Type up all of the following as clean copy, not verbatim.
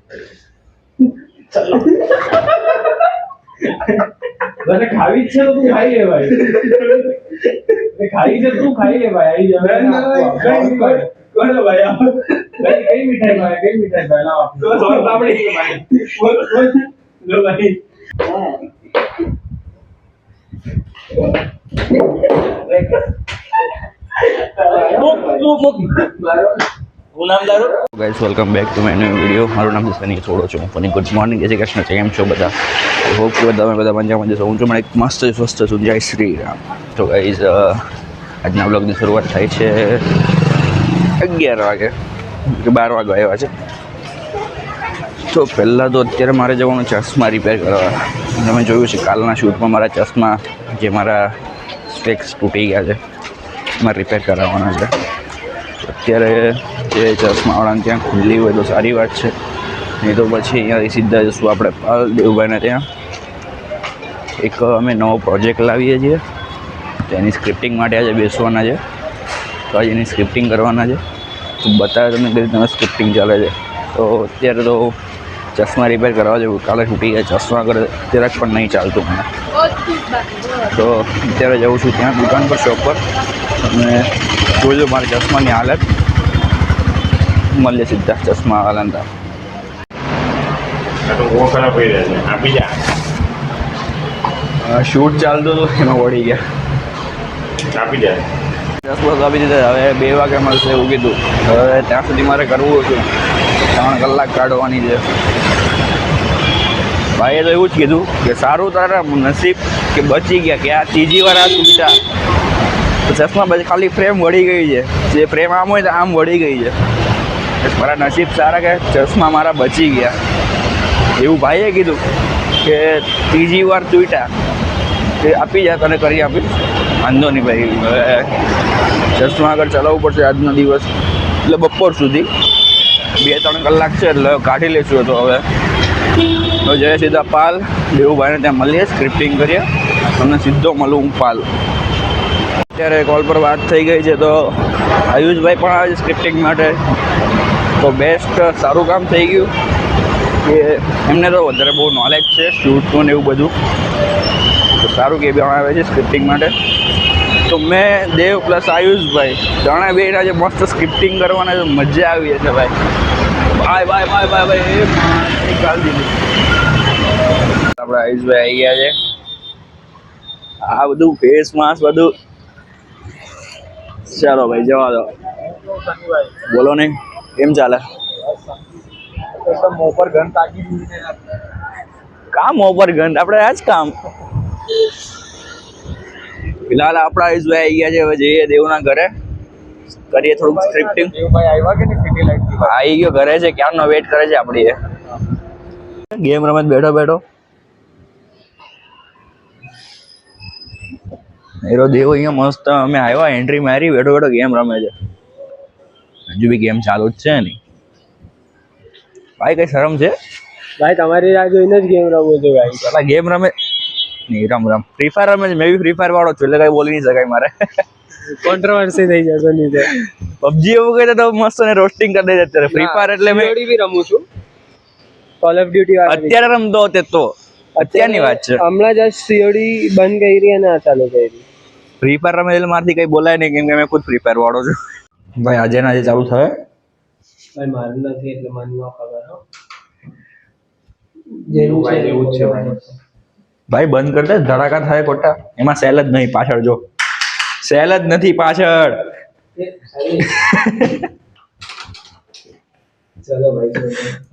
चलो मैंने खाई છે તો તું ખાઈ લે ભાઈ ખાઈ છે તું ખાઈ લે ભાઈ આવી જાય કોણ ભાઈ કઈ મીઠાઈ ભાઈ લાવ તો સોર પાપડી ભાઈ લો ભાઈ guys welcome back to my new video. મારું નામ છે સની છોડો છું. ફની ગુડ મોર્નિંગ, જય શ્રી કૃષ્ણ. કેમ છો બધા? આઈ હોપ કે બધા મજામાં જશો. હું છું મને એક મસ્ત સ્વસ્થ છું. જય શ્રી રામ. તો ગાઈસ આજના બ્લોગની શરૂઆત થાય છે 11 વાગે કે 12 વાગે આવ્યા છે. તો પહેલાં તો અત્યારે મારે જવાનું ચશ્મા રિપેર કરવા. તમે જોયું છે કાલના શૂટમાં મારા ચશ્મા જે મારા સ્પેક્સ તૂટી ગયા છે એમાં રિપેર કરાવવાના છે. અત્યારે જે ચશ્માવાળાને ત્યાં ખુલ્લી હોય તો સારી વાત છે, નહીં તો પછી અહીંયાથી સીધા જશું આપણે પાલ દેવભાઈને ત્યાં. એક અમે નવો પ્રોજેક્ટ લાવીએ છીએ, તો એની સ્ક્રિપ્ટિંગ માટે આજે બેસવાના છે. તો આજે એની સ્ક્રિપ્ટિંગ કરવાના છે. તો બતાવે તમને કઈ રીતે સ્ક્રિપ્ટિંગ ચાલે છે. તો અત્યારે તો ચશ્મા રિપેર કરવા જેવું, કાલે તૂટી ગયા ચશ્મા કરે જરાક પણ નહીં ચાલતું મને. તો અત્યારે જઉં છું ત્યાં દુકાન પર, શોપ પર, અને જોજો મારી ચશ્માની હાલત. મળીએ સીધા ચશ્મા વાળાને. શૂટ ચાલતું હતું એમાં વળી ગયા, આપી જાય. ચશ્મા આપી દીધા. હવે 2 વાગે મળશે એવું કીધું. હવે ત્યાં સુધી મારે કરવું હતું, 3 કલાક કાઢવાની છે. ભાઈએ તો એવું જ કીધું કે સારું તારા નસીબ કે બચી ગયા, કે આ ત્રીજી વાર આ તૂટા. તો ચશ્મા પછી ખાલી ફ્રેમ વળી ગઈ છે. જે ફ્રેમ આમ હોય તો આમ વળી ગઈ છે. મારા નસીબ સારા કે ચશ્મા મારા બચી ગયા. એવું ભાઈએ કીધું કે ત્રીજી વાર તૂટ્યા એ આપી જાય તને કરી આપીશ, વાંધો નહીં ભાઈ. હવે ચશ્મા આગળ ચલાવવું પડશે આજનો દિવસ, એટલે બપોર સુધી 2-3 કલાક છે, એટલે કાઢી લઈશું. તો હવે તો જઈએ સીધા પાલ દેવુભાઈને ત્યાં મળીએ, સ્ક્રિપ્ટિંગ કરીએ. તમને સીધો મળું હું પાલ. અત્યારે કોલ પર વાત થઈ ગઈ છે, તો આયુષભાઈ પણ આવે છે સ્ક્રિપ્ટિંગ માટે. તો બેસ્ટ, સારું કામ થઈ ગયું કે એમને તો વધારે બહુ નોલેજ છે શૂટનું ને એવું બધું. તો સારું કે બે આવે છે સ્ક્રિપ્ટિંગ માટે. તો મેં દેવ પ્લસ આયુષભાઈ ત્રણે બે આજે મસ્ત સ્ક્રિપ્ટિંગ કરવાના છે. મજા આવી છે ભાઈ. બાય બાય બાય બાય ભાઈ. એ ગાલ દીધી. આપણે આયુષભાઈ આવી ગયા છે. આ બધું ફેસ માસ્ક બધું. ચાલો ભાઈ જવા દો. બોલો ને કેમ ચાલે? મોં પર ગન તાકી દીધી. કામ ઓપર ગન આપણે આ જ કામ. ફિલહાલ આપણા આયુષભાઈ આવી ગયા છે. હવે જઈએ દેવના ઘરે, કરીએ થોડુંક સ્ક્રિપ્ટિંગ. દેવભાઈ આવ્યા કે નહીં સિટી લાઈટ? આવી ગયો ઘરે છે, ક્યારનો વેટ કરે છે આપણી. ગેમ રમત બેઠો બેઠો એરો દેવ અહીંયા મસ્ત. અમે આવ્યા, એન્ટ્રી મારી, બેઠો બેઠો ગેમ રમે છે. હજુ બી ગેમ ચાલુ જ છે ને ભાઈ. કઈ શરમ છે ભાઈ? તમારી રાહ જોઈને જ ગેમ રમવું છે ભાઈ. પેલા ગેમ રમે નહીં, રમ ફ્રી ફાયર રમે છે. મેં બી ફ્રી ફાયર વાળો છું, એટલે કઈ બોલી નહીં શકાય મારે. કોન્ટ્રોવર્સી થઈ જશે નહીં તો. પબજી એવું કહે તો મસ્ત ને રોસ્ટિંગ કરી દે. અત્યારે ફ્રી ફાયર એટલે મેં બી રમું છું. કોલ ઓફ ડ્યુટી અત્યારે રમતો તે તો અત્યારની વાત છે. હમણાં જ સીઓડી બંધ કરી અને આ ચાલુ કરી. ફ્રી ફાયર રમે એટલે મારથી કઈ બોલાય નહીં, કેમ કે મેં ખુદ ફ્રી ફાયર વાળો છું ભાઈ. આજે ને આજે ચાલુ થાય ભાઈ. મારું નથી એટલે મને ન ખબર. હો જેવું છે એવું છે ભાઈ. બંધ કરી દે, ધડાકા થાય ખોટા. એમાં સેલ જ નહીં પાછળ. જો સેલ જ નથી પાછળ. ચલો ભાઈ.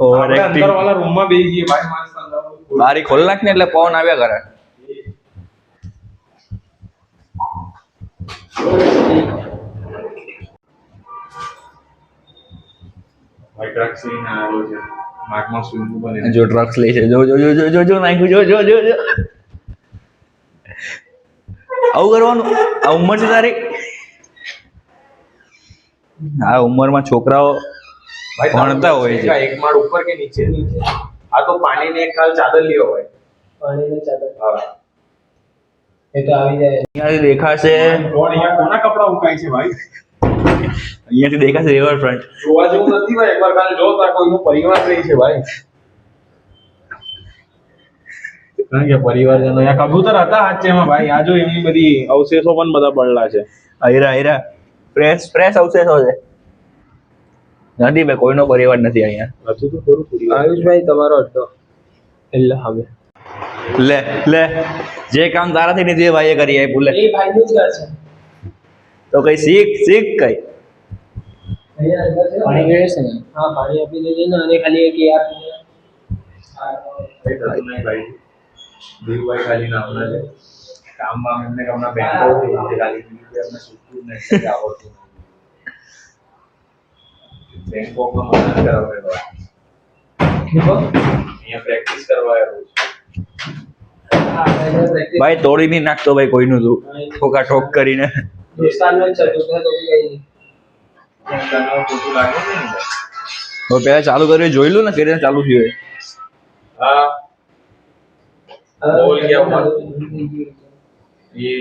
Over acting. અંદર વાળા રૂમમાં બેસી ગઈ ભાઈ. મારી બારી ખોલ નાખ ને એટલે પવન આવ્યા કરે. ભાઈ ટ્રક સીન આવ્યો છે. માર્કમાં સ્વિમિંગ બને. જો ડ્રગ્સ લે છે. જો જો જો જો જો જો નાખ્યું. જો જો જો જો આવું કરવાનું. આ ઉંમર છે તારી. આ ઉંમરમાં છોકરાઓ ભણતા હોય છે. એક માળ ઉપર કે નીચે? આ તો પાણીને એક ખાલ ચાદર લ્યો હોય. પાણીને ચાદર. હા એ તો આવી જાય. અહીંયાથી દેખાશે. ડ્રોન અહીંયા કોના કપડા ઉકાય છે ભાઈ? અહીંયાથી દેખાશે રિવરફ્રન્ટ. જોવા જેવું નથી ભાઈ, એકવાર ખાલી જો તો કોઈનો પરિવાર રહી છે ભાઈ. કારણ કે પરિવારજનો અહીંયા કબૂતર હતા હાચેમાં ભાઈ, આ જો એમની બધી અવશેષો પણ બધા પડેલા છે. આયરા ફ્રેશ અવશેષો છે. નથી ભાઈ, કોઈનો પરિવાર નથી અહીંયા. હતું તો ખરું થોડી વાર. આયુષભાઈ તમારો અડધો એટલે હવે લે જે કામ તારાથી નથી એ ભાઈએ કરી આપ્યું. લે એ ભાઈનું જ ઘર છે. તો કઈ શીખ કઈ. પાણી ગળે છે ને? હા, પાણી આપી દેજે ને. અને ખાલી એક એ આપી દે. ભાઈ દેવભાઈ ખાલી નામના છે. કામમાં એમને હમણાં બેંકો હતી ખાલી એમને સુધતું જ નથી આવડતું. બેંકોમાં મદદ કરાવે અહીંયા પ્રેક્ટિસ કરવા આવ્યો છે. ભાઈ તોડી નહીં નાખતો ભાઈ કોઈનું તું ઠોકા ઠોક કરીને. દોસ્તારનો જ છે, દોસ્તાર તો બી કઈ નહીં. ખોટું લાગે છે ને? હવે પેલા ચાલુ કર્યું જોઈ લો ને કઈ રીતે ચાલુ થયું. હા बोल गया हुआ ये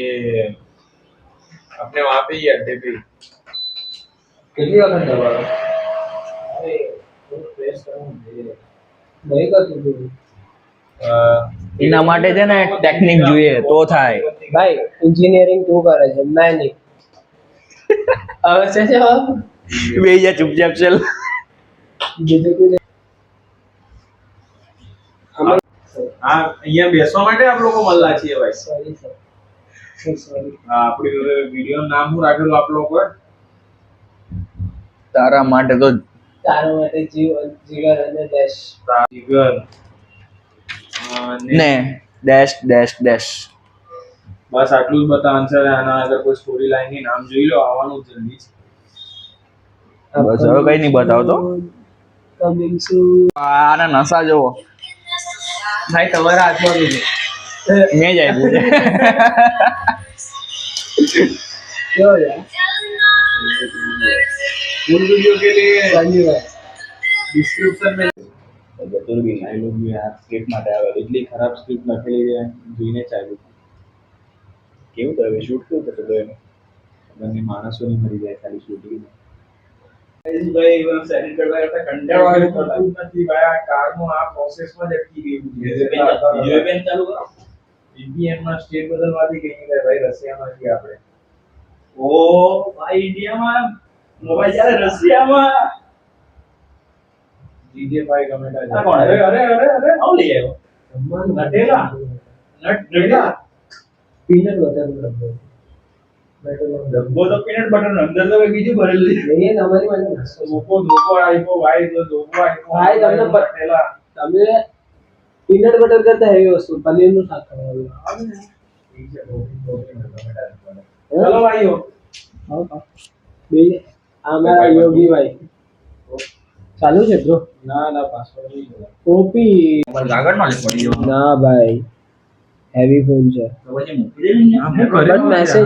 अपने वहाँ पे ही अड्डे पे કેટલી વખત દબાવો? અરે પ્રેસ કરવું જોઈએ. નહીં કરતું તું. એના માટે છે ને ટેકનિક જોઈએ તો થાય. ભાઈ એન્જિનિયરિંગ તું કરે છે, મેં નહીં. હવે છે જવાબ. બે જા ચૂપચાપ ચાલ. બીજું કોઈ हाँ यहाँ बेसवा માટે આપ લોકો મળલા છીએ ભાઈ. Sorry sir, sorry. હા આપણી વિડિયો નામ હું રાખેલું આપ લોકો તારા માટે તો તારા માટે જીગર અને દેશ. જીગર ને ડેશ ડેશ ડેશ. બસ આટલું જ બતા આન્સર. આના અગર કોઈ સ્ટોરી લાઈન ની નામ જોઈ લો, આવવાનું જલ્દી છે. બસ હવે કઈ નહીં બતાવતો. કમિંગ સૂન. આના નશા જોવો. ભાઈ તમારા હાથમાં બી છે. મેં જ આપ્યું છે. કેવો છે? फुल वीडियो के लिए ધન્યવાદ. डिस्क्रिप्शन में बतौर भी डायलॉग भी यार स्क्रिप्ट માટે આવે એટલી ખરાબ સ્ક્રિપ્ટ લખેલી છે જોઈને ચાલ્યું. કેવું તો હવે શૂટ કેવું થતું તો એનું બંને માણસોની મરી જાય ખાલી શૂટિંગમાં. ભાઈ ઇવન સેટ કરવા કરતા કંટાળો થતું નથી ભાઈ. આ કારનો આ પ્રોસેસમાં જ અટકી ગયું છે. યુએપીએન ચાલુ કરો. ઇન્ડિયનમાં સ્ટેટ બદલવાથી કઈ નહીં થાય ભાઈ. રશિયામાં છીએ આપણે. ઓ ભાઈ ઇન્ડિયામાં મોબાઈલ ચાલે, રશિયામાં જીજે ભાઈ કમેન્ટ આ કોણ? અરે અરે અરે અરે આવ લઈ આવ્યો નટેલા. નટેલા પીનટ બટર ડબ્બો. ડબ્બો તો પીનટ બટર અંદર તો બીજું ભરેલું છે. નહીં, તમારી માટે નાસ્તો. ધોકો આપ્યો ભાઈ, તો ધોકો આપ્યો ભાઈ તમને નટેલા. તમે પીનટ બટર કરતા હેવી વસ્તુ પનીરનું શાક ખાવાનું. ઠીક છે, ચલો ભાઈઓ. બે આ અમારા યોગીભાઈ ચાલુ છે બ્રો. ના ના પાસવર્ડ નહીં બોલો. કોપી કાગળ નો પડી ગયો. ના ભાઈ, હેવી ફોન છે. તો પછી મૂકી દેને. बट मैसेज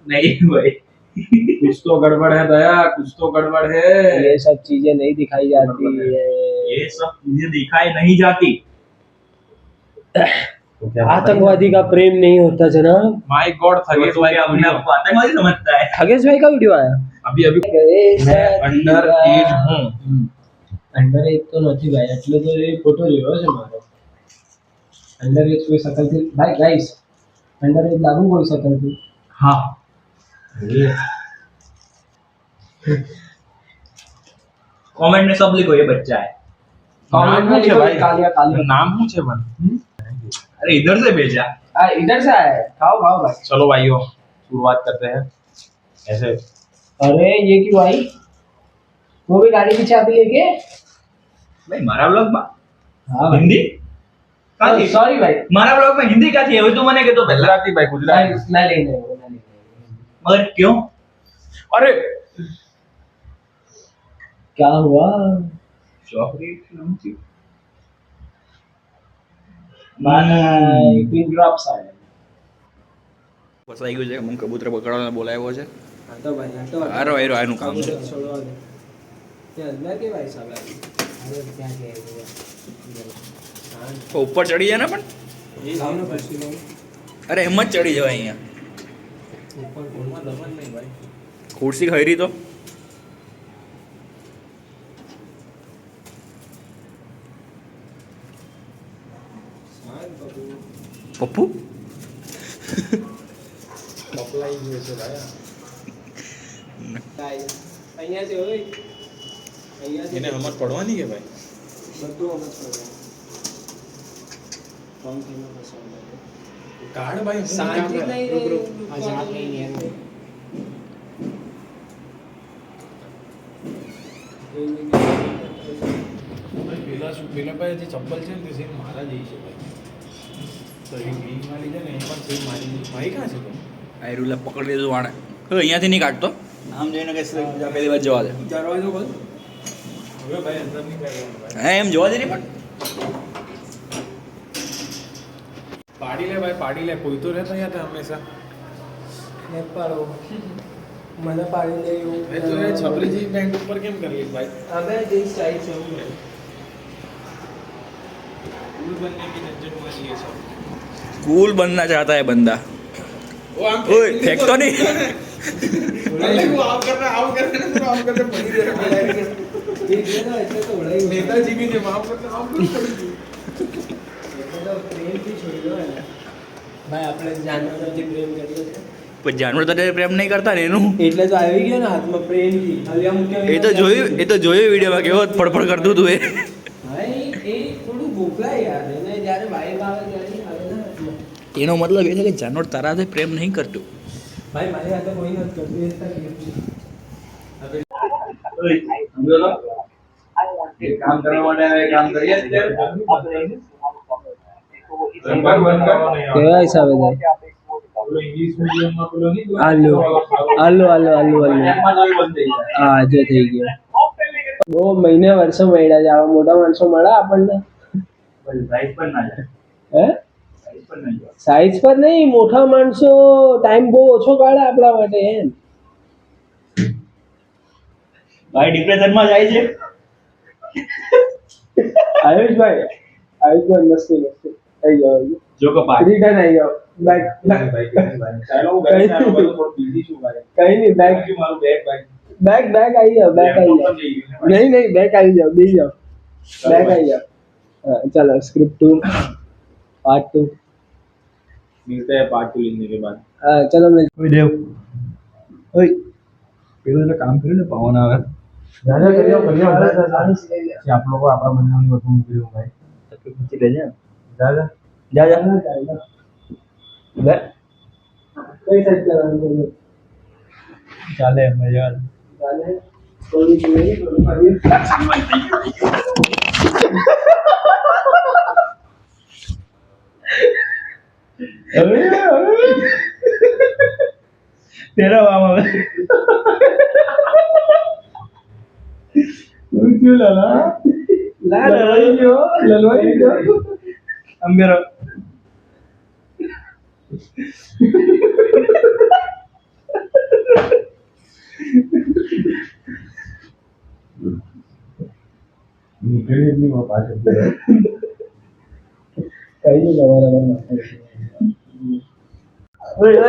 नहीं ભાઈ कुछ तो गड़बड़ है दया, कुछ तो गड़बड़ है. ये सब चीजें नहीं दिखाई जाती है. ये सब चीजें दिखाई नहीं जाती. आतंकवादी का प्रेम नहीं होता जनाब. माय गॉड थगेश भाई का अपने वीडियो आप को आतंकवादी समझता है. खगेश भाई का वीडियो आया. अभी अभी गए मैं अंडर एज हूँ. अंडर एज तो નથી ભાઈ, એટલે તો એ ફોટો જોયો છે મારો. અંડર એજ કોઈ શકલથી ભાઈ ગાઈસ, અંડર એજ લાગુ કોઈ શકલથી. हाँ कमेंट में सब लिखो ये बच्चा है. नाम में क्या भाई? कालिया कालिया. नाम पूछे बन. अरे इधर से भेजा. हाँ इधर से आया है. खाओ खाओ भाई. चलो भाइयों शुरुआत करते हैं ऐसे. अरे ये क्यों भाई, वो भी गाड़ी की चाबी लेके. भाई मारा ब्लॉग में हाँ भाई. हिंदी का थी? सॉरी भाई. मारा ब्लॉग में हिंदी का थी. હવે તું મને કે તો પહેલા गुजराती भाई गुजराती. मैं लेने आया हूँ, मैं लेने आया हूँ. मगर क्यों? अरे क्या हुआ? चॉकलेट नमकीन. भाई पिन ड्रॉप्स आए. ફસાઈ ગયું છે. મને કબૂતર પકડવાને બોલાવ્યો છે. हाँ तो भाई, हाँ तो આરો આરો આનું કામ છે. छोड़वा दे. क्या अंदर के भाई साहब है? अरे क्या कह रहे हो? તો ઉપર ચડી જાય ને પણ. लाओ ना कुर्सी लाओ. અરે એમ જ ચડી જવાય અહીંયા. ऊपर कौन सा दबन नहीं भाई. ખુરશી ખરી તો પપ્પુ બપલાઈ ગયો છે ભાઈ અહીંયાથી હોય અહીંયાથી એને સમજ પડવાની કે ભાઈ બધું સમજ પડે પંખીનો પસંદ કાર્ડ ભાઈ શાંતિ નહીં ગ્રુપ મજાક નહીં યાર પેલા ભાઈ જે ચપ્પલ છે ને તે સેમ મારા જેવી છે ભાઈ તો એ ગ્રીન વાળી છે ને એ પણ સેમ મારી ક્યાં છે તો આ રૂલા પકડી લીધું વાણે હવે અહીંયાથી નહીં કાઢતો આમ જોઈને કે પેલી વાત જવા દે દરવાજો ખોલ હવે ભાઈ અંદર નહીં કાઢવાનું ભાઈ હા એમ જોવા દે ને પણ પાડી લે કોઈ તો રહેતા યાર હંમેશા ને પાડો મને પાડી દે એવું એ તો એ છપરીજી બેંક ઉપર કેમ કરી ભાઈ હવે જે સ્ટાઇલ છે એવું ને કુલ बनने की झंझट में ये सब कूल बनना चाहता है बंदा वो हम ओए फेंकतो नहीं अरे वो आप कर रहा पड़ी दे रहा ठीक है ना એટલે તો ઉડાઈ नेताजी भी थे वहां पर आप એટલે તો પ્રેમથી છોડી દો ને ભાઈ આપણે જાનવરનો જે પ્રેમ કર્યો છે પણ જાનવર તો પ્રેમ નહીં કરતા ને એનું એટલે તો આવી ગયો ને હાથમાં પ્રેમથી હવે આમ કે એ તો જોયું વિડીયોમાં કેવો ફડફડ કરતું હતું એ ભાઈ એ થોડું ગોખલાય યાર એને જ્યારે વાઈબ આવે ત્યારે આવે ને હાથમાં. એનો મતલબ એ છે કે જાનવર તારા હાથે પ્રેમ નહીં કરતું ભાઈ મારી હાથે કોઈ નથી કરતું એ તકલીફ काम करने वाले काम करिए કેવા હિસાબે થાય इंग्लिश मीडियम में बोलो नहीं આલુ હા જો થઈ ગયો બહુ મહિને વર્ષો મળ્યા છે આવા મોટા માણસો મળે આપણને साइज पर ना जाए હે साइज पर नहीं जाए સાઈઝ પર નહીં મોટા માણસો ટાઈમ બહુ ઓછો કાઢે આપણા માટે એમ भाई डिप्रेशन में जाए છે આયુષભાઈ મસ્તી આવી જાઓ જો કે ભાઈ રિટર્ન આવી જાઓ બેક ચાલો હું ઘરે ચાલો બધું થોડું બિઝી છું ભાઈ કઈ નહીં બેક મારું બેગ ભાઈ બેક આવી જાઓ બેક આવી જાઓ નહીં બેક આવી જાઓ બેસી જાઓ બેક આવી જાઓ हाँ, चलो स्क्रिप्ट 2 पार्ट 2 मिलते हैं पार्ट 2 लिखने के बाद हाँ चलो मैं ઓય દેવ ઓય પેલું એટલે કામ કર્યું ને પવન આવે દાદા કર્યો કે આપ લોકો આપણા બંધાની વસ્તુ મૂકી ભાઈ પૂછી લેજે દાદા જા જા લે कई साइड करवानी ચાલે મજા चाले थोड़ी थोड़ी તેરા વામ આવે क्यों लाला ललवाई जो અંબેરો निकली नहीं वो पास कहीं नहीं लगा ઓય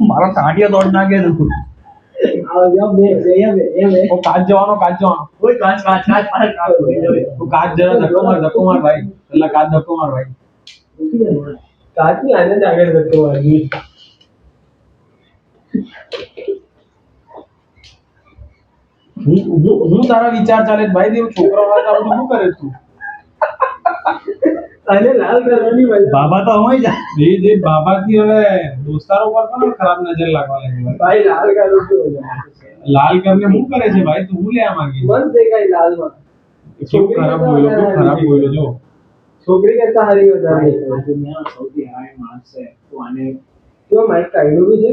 મારો કાંટિયો તોડ નાખે તું आओ जाओ मैं वो काच जवानो ઓય કાચ કાચ કાચ મારે કાચ तो काच जरा धक्को मार भाई अल्लाह काच धक्को मार भाई काट में आने जाकर रखो आगे હું તારા વિચાર ચાલે ભાઈ દેવ છોકરો હોય તો બધું શું કરે તું અને લાલ કરવાની મજા બાબા તો હોય જા જે બાબાથી હવે દોસ્તારો પર પણ ખરાબ નજર લાગવા લાગી भाई लाल करो क्यों લાલ કરને શું કરે છે ભાઈ તું હું લેવા માંગી मस्त देखा ही लाल में કેવું ખરાબ બોલ્યો જો छोकरी करता हरी होता है દુનિયા સૌથી હાઈ માણસ છે તો આને क्यों माइक काढलो भी है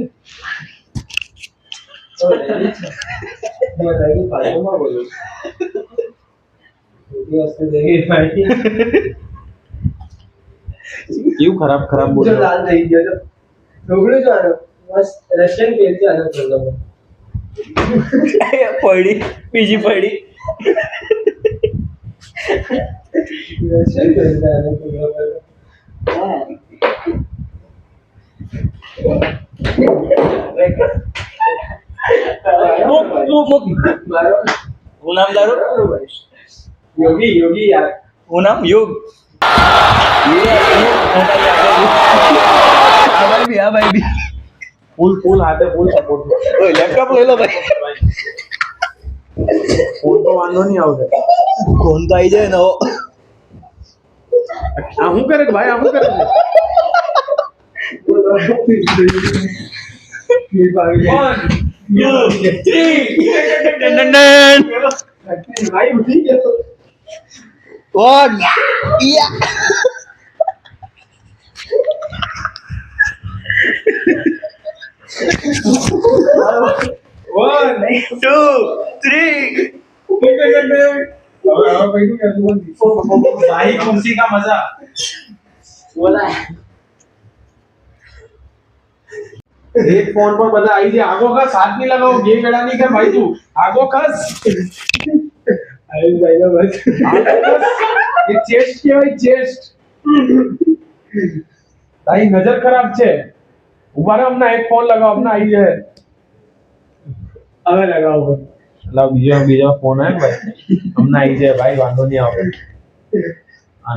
तो मैं बताइए फालतू में बोलो ये वास्ते देखे भाई કેવું ખરાબ ખરાબ जो બોલ્યો लाल नहीं गया तो ढोकळे जो आना मस्त रशियन खेलते आना चल रहा પડી બીજી પડી रशियन खेलते आना चल रहा મૂક હું નામ તારું યોગી યોગી યાર હું નામ યુગ આ ભાઈ બી ફૂલ ફૂલ હાથે ફૂલ સપોર્ટ ઓય લેપટોપ લઈ લો ભાઈ ફોન તો વાંધો નહીં આવશે ફોન તો આવી જાય ને આ શું કરે કે ભાઈ આ શું કરે છે ભાઈ ઉઠી ગયો કોણ One, 2 3 भाई कुर्सी का मजा बोला एक फोन पर बता आई जी आगो का साथ नहीं लगाओ गेम लड़ा नहीं कर भाई तू आगो कस आई भाई ना बस ये चेस्ट क्या है चेस्ट भाई नजर खराब छे ऊपर अपना एक फोन लगाओ अपना आई है હવે લગાવો લાવ બીજો ફોન હે ભાઈ હમણાં આવી જાય ભાઈ વાંધો નહીં આવે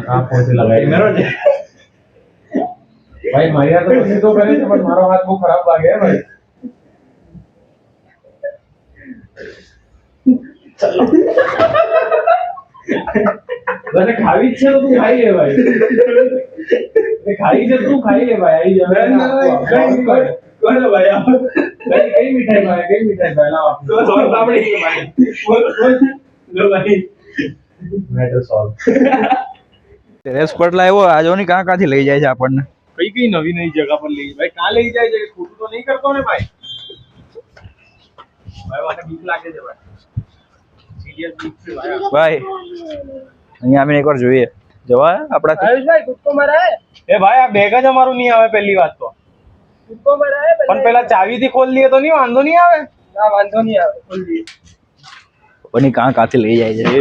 આ ફોન થી લગાવી મેરો છે ભાઈ મારી હાથ તો સીધો કરે છે પણ મારો હાથ બહુ ખરાબ લાગે હે ભાઈ ચલો તને ખાવી જ છે તો તું ખાઈ લે ભાઈ ખાઈ છે તું ખાઈ લે ભાઈ આવી જાય કોણ ભાઈ કઈ મીઠાઈ ભાઈ લાવ સોલ પાપડી ભાઈ લો ભાઈ મેટર સોલ્વ રેસ પર લાવ્યો આ જો ની કાંથી લઈ જાય છે આપણને કઈ નવી નવી જગહ પર લઈ ભાઈ કાં લઈ જાય છે ખોટું તો નહીં કરતો ને ભાઈ ભાઈ મને બીક લાગે છે ભાઈ સિરિયસ બીક છે ભાઈ ભાઈ અહીંયા આવીને એકવાર જોઈએ જવા આપડા આયુષભાઈ કુત્તો મારા એ ભાઈ આ બેગ જ અમારું નહીં આવે પહેલી વાત તો કુત્તો મારા પણ પેલા ચાવી થી ખોલ લીએ તો નહીં વાંધો નહીં આવે ના વાંધો નહીં આવે ખોલ લીએ બની કાંથી લઈ જાય છે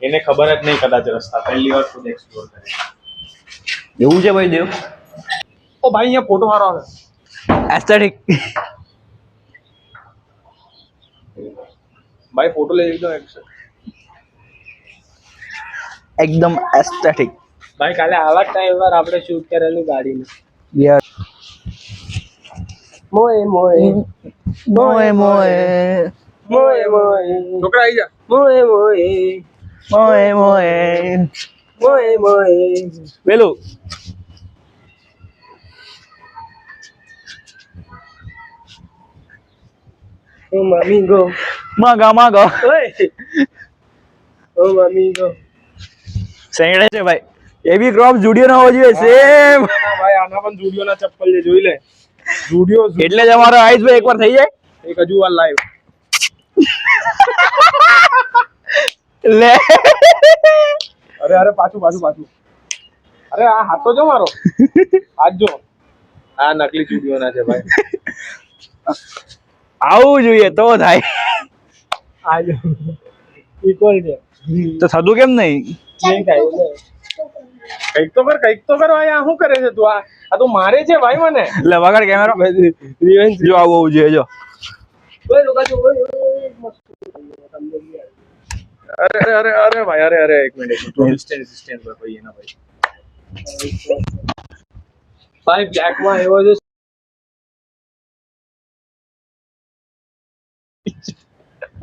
એને ખબર જ નહીં કદાચ રસ્તા પહેલી વાર ખુદ એક્સપ્લોર કરે એવું છે ભાઈ દેવ ઓ ભાઈ અહીંયા ફોટો મારો આવે એસ્થેટિક ભાઈ ફોટો લઈ લીધો એકદમ એસ્થેટિક ભાઈ કાલે આવા ટાઈમ પર આપણે શૂટ કરેલું ગાડીનું યાર મોય મોય મોય મોય મોય મોય છોકરા આવી જા મોય મોય મોય મોય મોય મોય પેલું ઓ મમ્મી ગો માગા ઓય ઓ મમ્મી ગો સેંગડે છે ભાઈ એવી ક્રોપ જુડિયો ના હોવો જોઈએ સેમ ભાઈ આના પણ જુડિયો ના ચપ્પલ છે જોઈ લે જુડિયો એટલે જ અમારો આઈસ ભાઈ એકવાર થઈ જાય એક હજુ વાર લાઈવ લે અરે અરે પાછું અરે આ હાથ તો જો મારો હાથ જો આ નકલી જુડિયો ના છે ભાઈ આવું જોઈએ તો થાય આ જો ઇક્વલ છે તો થતું કેમ નહીં નહીં થાય કંઈક તો કર ભાઈ આ શું કરે છે તું આ તો મારે છે ભાઈ મને એટલે વગર કેમેરો રિવેન્જ જો આવું હોવું જોઈએ જો ઓય લોકો જો ઓય અરે ભાઈ અરે એક મિનિટ ડિસ્ટન્સ ભાઈ એના ભાઈ બ્લેક માં એવો છે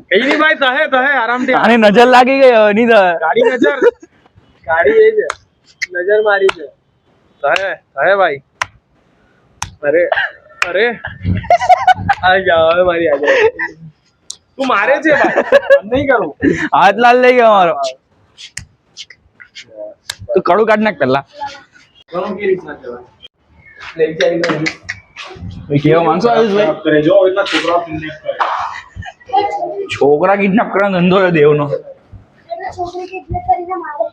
કઈ નહીં ભાઈ તહે આરામથી આની નજર લાગી ગઈ હવે નહીં થાય ગાડી એ છે નજર મારી છે તહે ભાઈ અરે આ જાવ હવે મારી આજે તું મારે છે ભાઈ નહીં કરું હાથ લાલ લઈ ગયો અમારો તું કડું કાઢ નાખ પેલા ઘણું કે રીતના કહેવાય લઈ જાય ભાઈ કેવો માણસો આવ્યો ભાઈ કરે જો એટલા છોકરાઓ કિડનેપ કરે છોકરા કિડનેપ કરવાનો ધંધો છે દેવનો છોકરી કિડનેપ કરીને મારે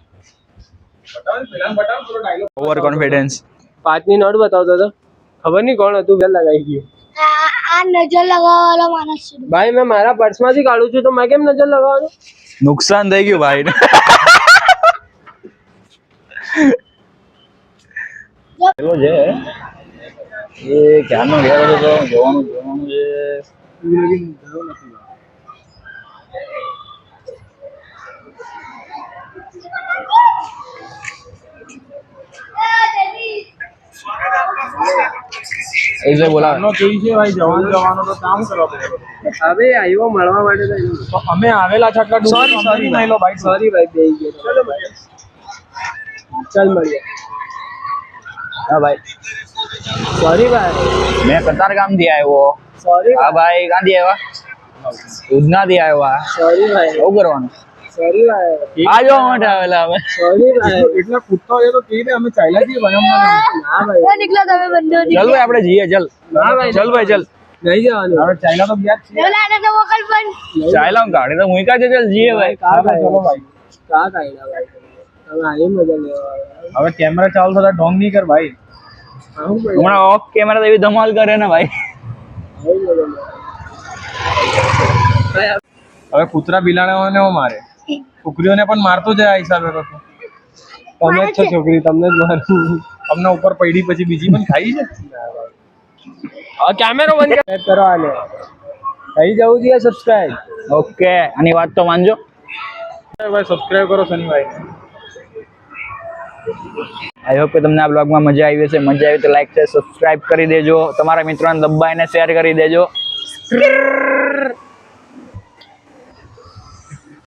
બતાવ થોડો ડાયલોગ ઓવર કોન્ફિડન્સ 5 ની નોટ બતાવતો હતો ખબર નહીં કોણ હતું બેલ લગાઈ ગયું આ નજર લગાવવાવાળો માણસ છે ભાઈ મેં મારા પર્સમાંથી કાઢું છું તો મેં કેમ નજર લગાવવાનું નુકસાન થઈ ગયું ભાઈ પેલો છે એ ક્યારનો ઘેર હતો તો જોવાનું છે એ બોલાવે નો જોઈ છે ભાઈ જવાનો તો કામ કરવા પડે હવે આવ્યો મળવા માટે તો અમે આવેલા છે આટલા દૂર સોરી લો ભાઈ સોરી ભાઈ બે ગયો ચલો ભાઈ ચાલ મળીએ હા ભાઈ સોરી ભાઈ મેં કતારગામ થી આવ્યો સોરી હા ભાઈ ક્યાંથી આવ્યા ઉધના થી આવ્યા સોરી ભાઈ શું કરવાનું સોરી ભાઈ આ જોવા માટે આવેલા અમે સોરી ભાઈ એટલા કૂદતા હોય તો કેવી રીતે અમે ચાલ્યા છીએ ભાઈ અમને ના ભાઈ तो निकला था मैं बंदे ચલ ભાઈ આપણે જઈએ ચલ ના ભાઈ ચલ ભાઈ ચલ નહીં જવાનું હવે ચાલ્યા તો ગયા જ છીએ लाना था वो कल बन ચાલ ગાડી તો મુઈકા છે ચલ જઈએ ભાઈ કા ચાલો ભાઈ ભાઈ કા કાઢ્યા ભાઈ હવે આવી મજા લેવા હવે કેમેરા ચાલુ થતા ઢોંગ નહીં કર ભાઈ આવું ભાઈ હમણાં ઓફ કેમેરા તો એવી ધમાલ કરે ને ભાઈ આવી મજા લેવા હવે કૂતરા બિલાડાઓને મારે છોકરીઓને પણ મારતો જાય આ હિસાબે તો તું. તમે જ છો છોકરી તમને જ મારું તમને ઉપર પડી પછી બીજી પણ ખાઈ છે કેમેરો બંધ કરો આને થઈ જવું જોઈએ સબસ્ક્રાઇબ ઓકે આની વાત તો માનજો ભાઈ સબસ્ક્રાઇબ કરો શનિભાઈ આઈ હોપ કે તમને આ બ્લોગમાં મજા આવી હશે મજા આવી તો લાઈક છે સબસ્ક્રાઇબ કરી દેજો તમારા મિત્રોને દબાઈને શેર કરી દેજો